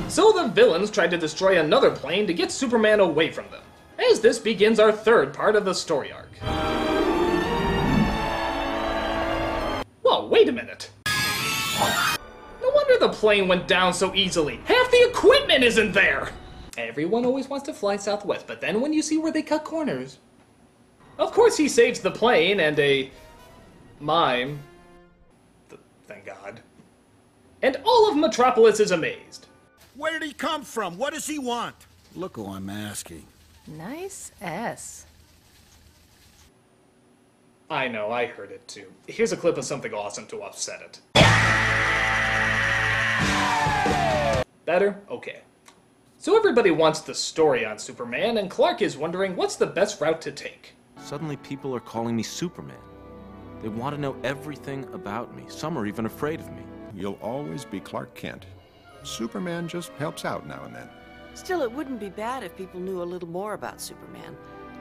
So the villains tried to destroy another plane to get Superman away from them, as this begins our third part of the story arc. Whoa, wait a minute. No wonder the plane went down so easily. Half the equipment isn't there! Everyone always wants to fly southwest, but then when you see where they cut corners... Of course he saves the plane and a... mime. Thank God. And all of Metropolis is amazed. Where did he come from? What does he want? Look who I'm asking. Nice S. I know, I heard it too. Here's a clip of something awesome to offset it. Better? Okay. So everybody wants the story on Superman, and Clark is wondering what's the best route to take. Suddenly people are calling me Superman. They want to know everything about me. Some are even afraid of me. You'll always be Clark Kent. Superman just helps out now and then. Still, it wouldn't be bad if people knew a little more about Superman.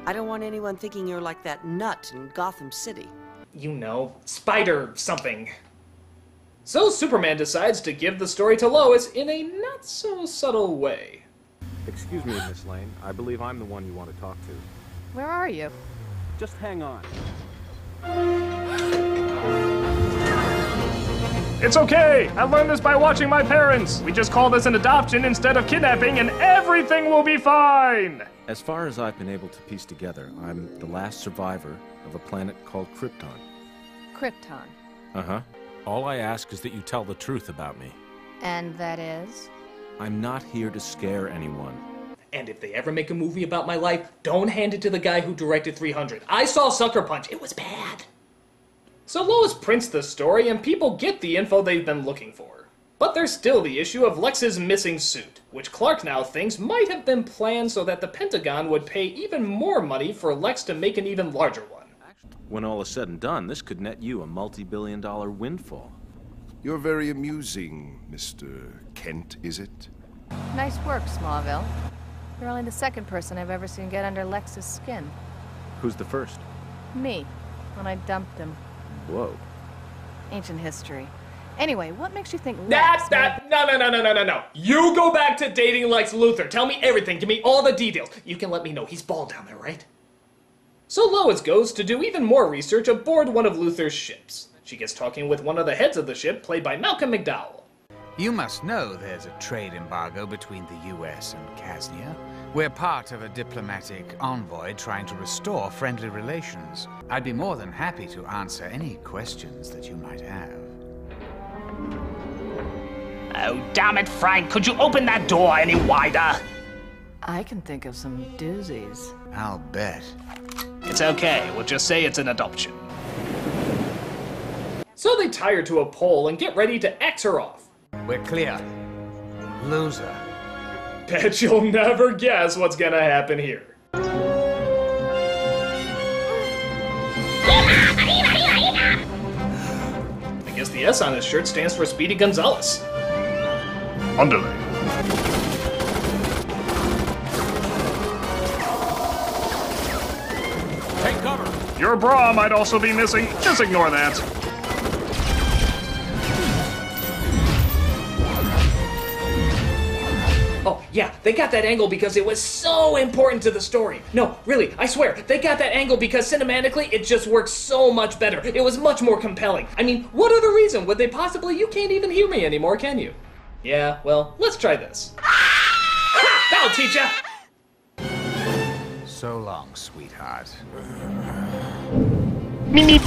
I don't want anyone thinking you're like that nut in Gotham City. You know, Spider something. So Superman decides to give the story to Lois in a not-so-subtle way. Excuse me, Miss Lane. I believe I'm the one you want to talk to. Where are you? Just hang on. It's okay! I learned this by watching my parents! We just call this an adoption instead of kidnapping and everything will be fine! As far as I've been able to piece together, I'm the last survivor of a planet called Krypton. Krypton. Uh-huh. All I ask is that you tell the truth about me. And that is? I'm not here to scare anyone. And if they ever make a movie about my life, don't hand it to the guy who directed 300. I saw Sucker Punch. It was bad. So Lois prints the story and people get the info they've been looking for. But there's still the issue of Lex's missing suit, which Clark now thinks might have been planned so that the Pentagon would pay even more money for Lex to make an even larger one. When all is said and done, this could net you a multi-billion-dollar windfall. You're very amusing, Mr. Kent, is it? Nice work, Smallville. You're only the second person I've ever seen get under Lex's skin. Who's the first? Me, when I dumped him. Whoa. Ancient history. Anyway, what makes you think Lex... No. You go back to dating Lex Luthor. Tell me everything. Give me all the details. You can let me know. He's bald down there, right? So Lois goes to do even more research aboard one of Luthor's ships. She gets talking with one of the heads of the ship, played by Malcolm McDowell. You must know there's a trade embargo between the US and Casnia. We're part of a diplomatic envoy trying to restore friendly relations. I'd be more than happy to answer any questions that you might have. Oh, damn it, Frank. Could you open that door any wider? I can think of some doozies. I'll bet. It's okay. We'll just say it's an adoption. So they tie her to a pole and get ready to X her off. We're clear. Loser. Bet you'll never guess what's gonna happen here. I guess the S on his shirt stands for Speedy Gonzales. Underlay. Take cover! Your bra might also be missing. Just ignore that. Oh, yeah, they got that angle because it was so important to the story. No, really, I swear, they got that angle because cinematically it just works so much better. It was much more compelling. I mean, what other reason would they possibly... You can't even hear me anymore, can you? Yeah, well, let's try this. Ha! That'll teach ya! So long, sweetheart. Meep.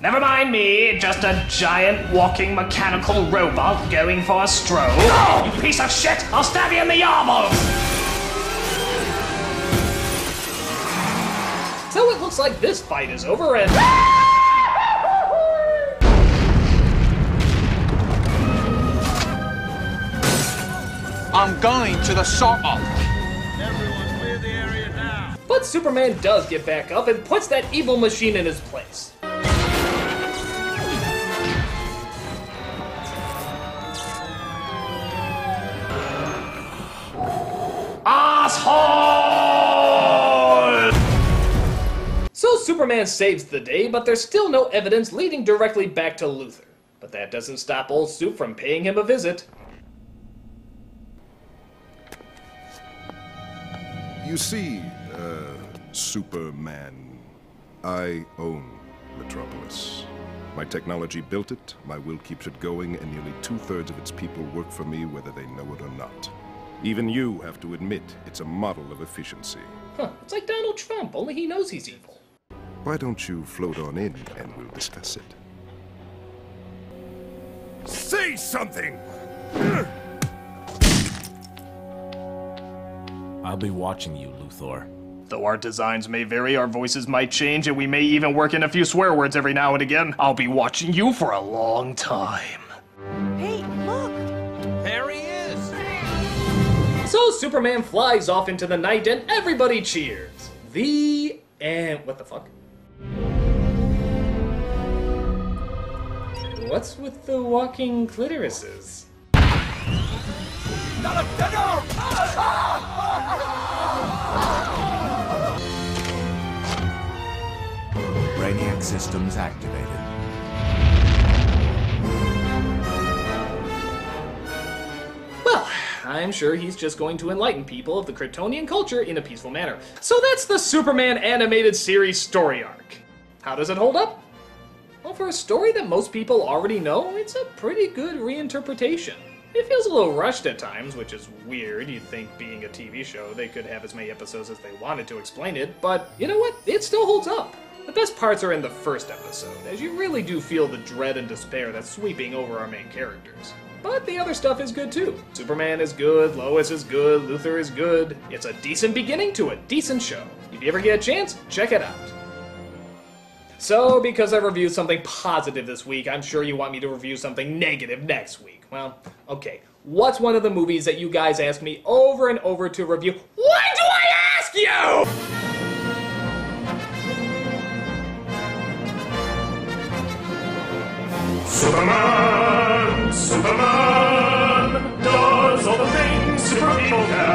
Never mind me, just a giant walking mechanical robot going for a stroll. Oh, you piece of shit! I'll stab you in the elbow! So it looks like this fight is over and... I'm going to the sort-off. Everyone clear the area now. But Superman does get back up and puts that evil machine in his place. Asshole! So So Superman saves the day, but there's still no evidence leading directly back to Luthor. But that doesn't stop old Soup from paying him a visit. You see, Superman, I own Metropolis. My technology built it, my will keeps it going, and nearly 2/3 of its people work for me whether they know it or not. Even you have to admit it's a model of efficiency. Huh, it's like Donald Trump, only he knows he's evil. Why don't you float on in and we'll discuss it? Say something! I'll be watching you, Luthor. Though our designs may vary, our voices might change, and we may even work in a few swear words every now and again, I'll be watching you for a long time. Hey, look! There he is! So Superman flies off into the night and everybody cheers. The end. What the fuck? What's with the walking clitorises? Brainiac systems activated. Well, I'm sure he's just going to enlighten people of the Kryptonian culture in a peaceful manner. So that's the Superman animated series story arc. How does it hold up? Well, for a story that most people already know, it's a pretty good reinterpretation. It feels a little rushed at times, which is weird. You'd think being a TV show, they could have as many episodes as they wanted to explain it, but you know what? It still holds up. The best parts are in the first episode, as you really do feel the dread and despair that's sweeping over our main characters. But the other stuff is good too. Superman is good, Lois is good, Luthor is good. It's a decent beginning to a decent show. If you ever get a chance, check it out. So, because I reviewed something positive this week, I'm sure you want me to review something negative next week. Well, okay. What's one of the movies that you guys ask me over and over to review? Why do I ask you? Superman, Superman does all the things super people can.